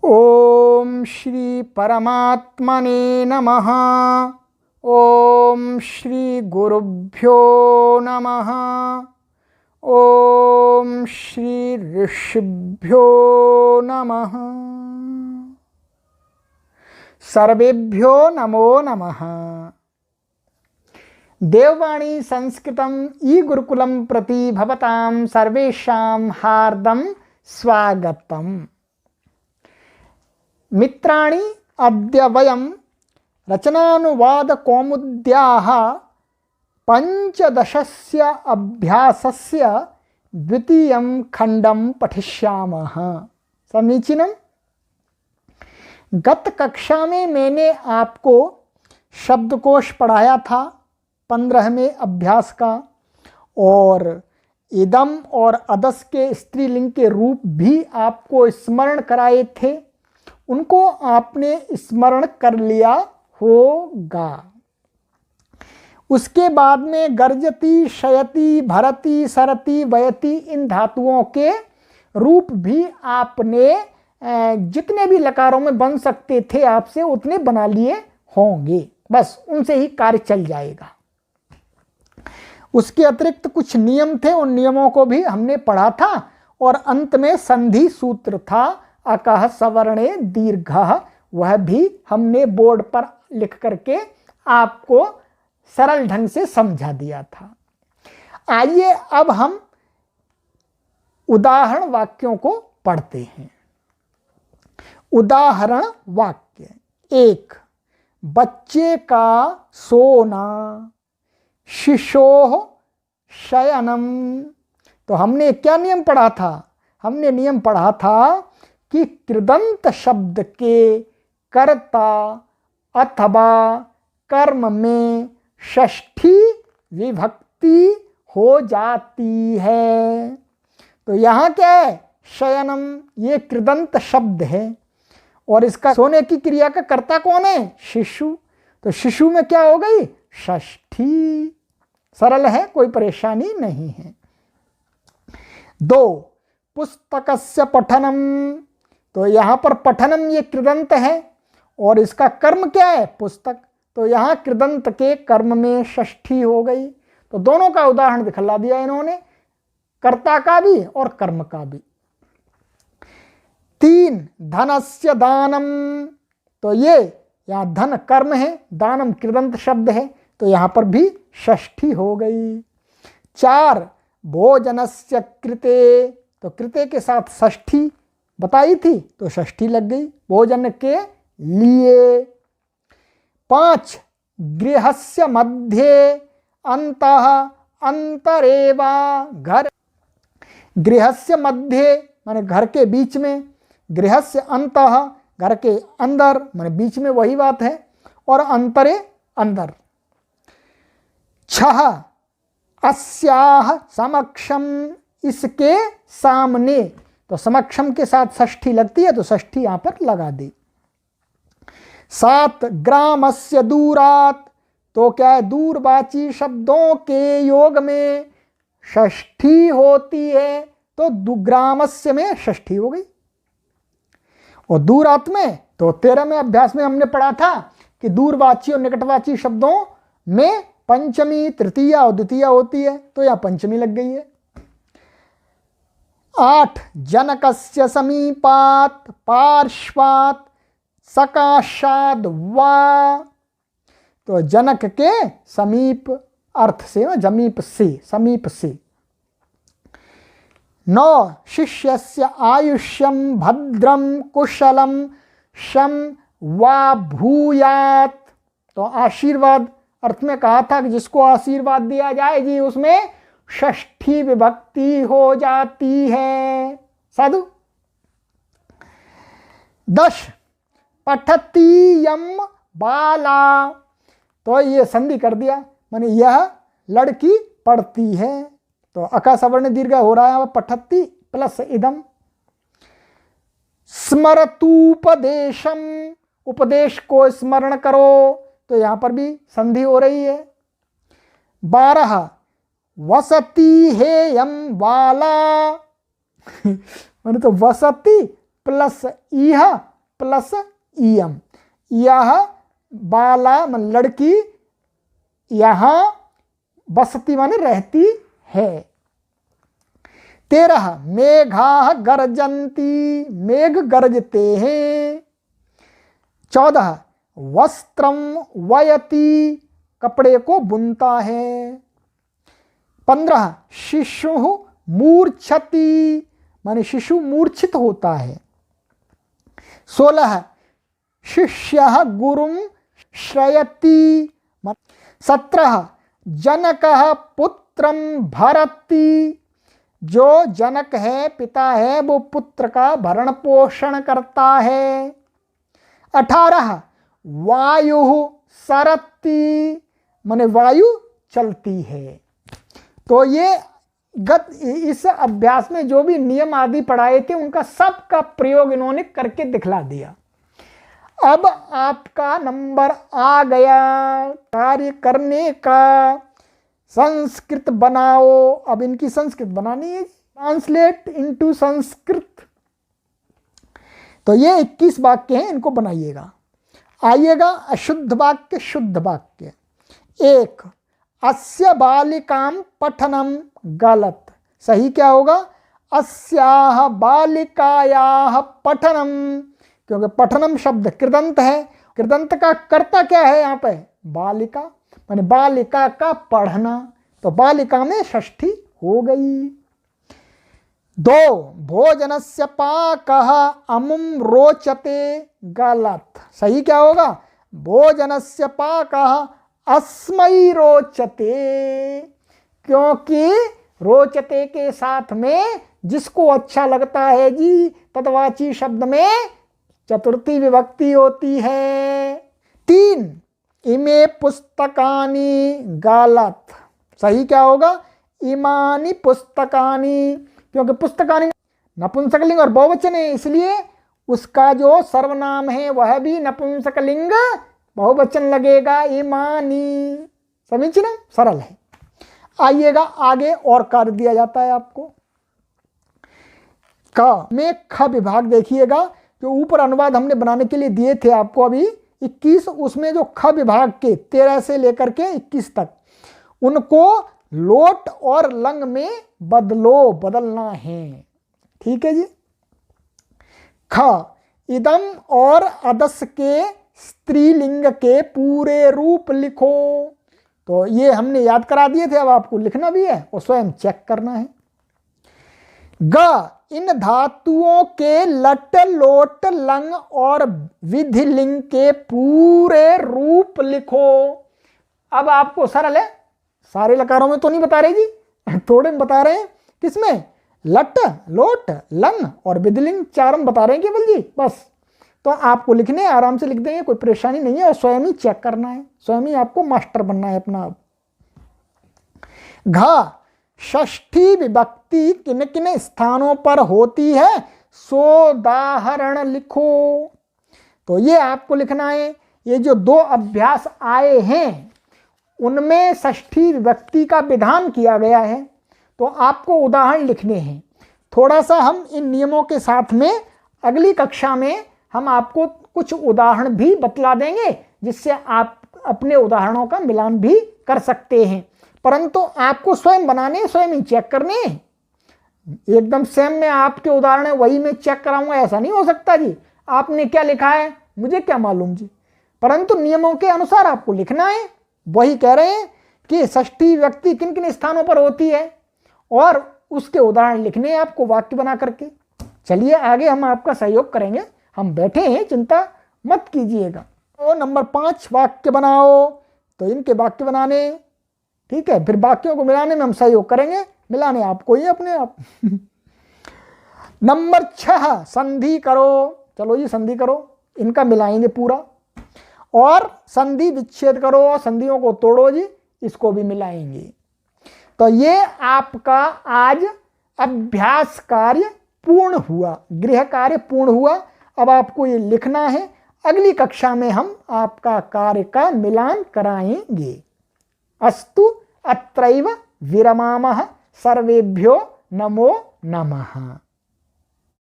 ओम श्री परमात्मने नमः। ओम श्री गुरुभ्यो नमः। ओम श्री ऋषिभ्यो नमः। सर्वेभ्यो नमो नमः। देववाणी संस्कृतम ई गुरुकुलम प्रति भवतां सर्वेषां हार्दं स्वागतम्। मित्राणि, अद्य वयं रचनानुवाद कौमुद्याः पंचदशस्य अभ्यासस्य द्वितीयं खंडं पठिष्यामः। समीचीनम्। गत कक्षा में मैंने आपको शब्दकोश पढ़ाया था 15वें अभ्यास का, और इदम और अदस के स्त्रीलिंग के रूप भी आपको स्मरण कराए थे। उनको आपने स्मरण कर लिया होगा। उसके बाद में गर्जती, शयती, भरती, सरती, वयती इन धातुओं के रूप भी आपने जितने भी लकारों में बन सकते थे आपसे उतने बना लिए होंगे। बस उनसे ही कार्य चल जाएगा। उसके अतिरिक्त कुछ नियम थे, उन नियमों को भी हमने पढ़ा था। और अंत में संधि सूत्र था अकः सवर्णे दीर्घः, वह भी हमने बोर्ड पर लिख करके आपको सरल ढंग से समझा दिया था। आइए अब हम उदाहरण वाक्यों को पढ़ते हैं। उदाहरण वाक्य 1, बच्चे का सोना, शिशोः शयनम। तो हमने क्या नियम पढ़ा था? हमने नियम पढ़ा था कि कृदंत शब्द के कर्ता अथवा कर्म में षष्ठी विभक्ति हो जाती है। तो यहाँ क्या है? शयनम, ये कृदंत शब्द है और इसका सोने की क्रिया का कर्ता कौन है? शिशु। तो शिशु में क्या हो गई? षष्ठी। सरल है, कोई परेशानी नहीं है। 2, पुस्तकस्य पठनम। तो यहाँ पर पठनम ये कृदंत है और इसका कर्म क्या है? पुस्तक। तो यहाँ कृदंत के कर्म में षष्ठी हो गई। तो दोनों का उदाहरण दिखला दिया इन्होंने, कर्ता का भी और कर्म का भी। 3, धनस्य दानम। तो ये यहाँ धन कर्म है, दानम कृदंत शब्द है, तो यहाँ पर भी षष्ठी हो गई। 4, भोजनस्य कृते। तो कृते के साथ षष्ठी बताई थी तो षष्ठी लग गई, भोजन के लिए। 5, गृहस्य मध्ये अंतः अंतरेवा। घर, गृहस्य मध्ये माने घर के बीच में, गृहस्य अंतः घर के अंदर माने बीच में, वही बात है, और अंतरे अंदर। 6, अस्याह समक्षम, इसके सामने। तो समक्षम के साथ षष्ठी लगती है तो षष्ठी यहां पर लगा दी। 7, ग्रामस्य दूरात। तो क्या है? दूरवाची शब्दों के योग में षष्ठी होती है, तो ग्रामस्य में षष्ठी हो गई। और दूरात में तो 13वें अभ्यास में हमने पढ़ा था कि दूरवाची और निकटवाची शब्दों में पंचमी, तृतीया और द्वितीया होती है, तो यहां पंचमी लग गई है। 8, जनकस्य समीपात पार्श्वात सकाशाद वा। तो जनक के समीप अर्थ से, जमीप से, समीप से। 9, शिष्यस्य आयुष्यम भद्रम कुशलम शम वा भूयात। तो आशीर्वाद अर्थ में कहा था कि जिसको आशीर्वाद दिया जाए जी उसमें षष्ठी विभक्ति हो जाती है। साधु। 10, पठती यम बाला। तो ये संधि कर दिया, माने यह लड़की पढ़ती है। तो अका सवर्ण दीर्घ हो रहा है, पठती प्लस इदम। स्मरतूपदेशम, उपदेश को स्मरण करो, तो यहां पर भी संधि हो रही है। 12, वसती हेयम वाला। मैंने तो वसती प्लस इह प्लस इयम, यह बाला मन लड़की यहाँ बसती माने रहती है। 13 मेघा गर्जन्ति, मेघ गरजते हैं। 14 वस्त्रम वयति, कपड़े को बुनता है। 15 शिशु मूर्छति, माने शिशु मूर्छित होता है। 16 शिष्यः गुरुं श्रयति। 17 जनकः पुत्रं भरति, जो जनक है पिता है वो पुत्र का भरण पोषण करता है। 18 वायु सरति, माने वायु चलती है। तो ये इस अभ्यास में जो भी नियम आदि पढ़ाए थे उनका सबका प्रयोग इन्होंने करके दिखला दिया। अब आपका नंबर आ गया कार्य करने का। संस्कृत बनाओ, अब इनकी संस्कृत बनानी है, ट्रांसलेट इनटू संस्कृत। तो ये 21 वाक्य हैं, इनको बनाइएगा। आइएगा अशुद्ध वाक्य शुद्ध वाक्य। 1 अस्य बालिकां पठनम, गलत। सही क्या होगा? अस्याह बालिकायाह पठनम, क्योंकि पठनम शब्द कृदंत है। कृदंत का कर्ता क्या है यहाँ पे? बालिका, माने बालिका का पढ़ना। तो बालिका में षष्ठी हो गई। 2 भोजनस्य पाकः अमुम रोचते, गलत। सही क्या होगा? भोजनस्य पाकः अस्मै रोचते, क्योंकि रोचते के साथ में जिसको अच्छा लगता है जी, तद्वाची शब्द में चतुर्थी विभक्ति होती है। 3 इमे पुस्तकानि, गलत। सही क्या होगा? इमानि पुस्तकानि, क्योंकि पुस्तकानि नपुंसकलिंग और बहुवचन है, इसलिए उसका जो सर्वनाम है वह भी नपुंसकलिंग बहुवचन लगेगा, इमानी। समझिए ना, सरल है। आइएगा आगे और कार्य दिया जाता है आपको। क में ख विभाग देखिएगा, जो ऊपर अनुवाद हमने बनाने के लिए दिए थे आपको अभी 21, उसमें जो ख विभाग के 13 से लेकर के 21 तक, उनको लोट और लंग में बदलना है। ठीक है जी। ख इदम और अदस के स्त्रीलिंग के पूरे रूप लिखो। तो ये हमने याद करा दिए थे, अब आपको लिखना भी है और स्वयं चेक करना है। ग इन धातुओं के लट लोट लंग और विधिलिंग के पूरे रूप लिखो। अब आपको सरल है, सारे लकारों में तो नहीं बता रहे जी, थोड़े में बता रहे हैं। किसमें? लट लोट लंग और विधिलिंग, चारों में बता रहे हैं केवल जी, बस। तो आपको लिखने आराम से लिख देंगे, कोई परेशानी नहीं है, और स्वयं ही चेक करना है, स्वयं ही आपको मास्टर बनना है अपना। घ षष्ठी विभक्ति किन किन स्थानों पर होती है, सोदाहरण लिखो। तो ये आपको लिखना है। ये जो 2 अभ्यास आए हैं उनमें षष्ठी विभक्ति का विधान किया गया है, तो आपको उदाहरण लिखने हैं। थोड़ा सा हम इन नियमों के साथ में अगली कक्षा में हम आपको कुछ उदाहरण भी बतला देंगे, जिससे आप अपने उदाहरणों का मिलान भी कर सकते हैं। परंतु आपको स्वयं बनाने, स्वयं ही चेक करने। एकदम सेम में आपके उदाहरण है वही मैं चेक कराऊंगा, ऐसा नहीं हो सकता जी। आपने क्या लिखा है मुझे क्या मालूम जी, परंतु नियमों के अनुसार आपको लिखना है। वही कह रहे हैं कि षष्ठी विभक्ति किन किन स्थानों पर होती है और उसके उदाहरण लिखने हैं आपको वाक्य बना करके। चलिए आगे हम आपका सहयोग करेंगे, हम बैठे हैं, चिंता मत कीजिएगा। तो नंबर 5 वाक्य बनाओ। तो इनके वाक्य बनाने, ठीक है, फिर वाक्यों को मिलाने में हम सहयोग करेंगे, मिलाने आपको ही अपने आप। नंबर 6 संधि करो। चलो जी संधि करो, इनका मिलाएंगे पूरा। और संधि विच्छेद करो और संधियों को तोड़ो जी, इसको भी मिलाएंगे। तो ये आपका आज अभ्यास कार्य पूर्ण हुआ, गृह कार्य पूर्ण हुआ। अब आपको ये लिखना है, अगली कक्षा में हम आपका कार्य का मिलान कराएंगे। अस्तु अत्रैव विरमामः। सर्वेभ्यो नमो नमः।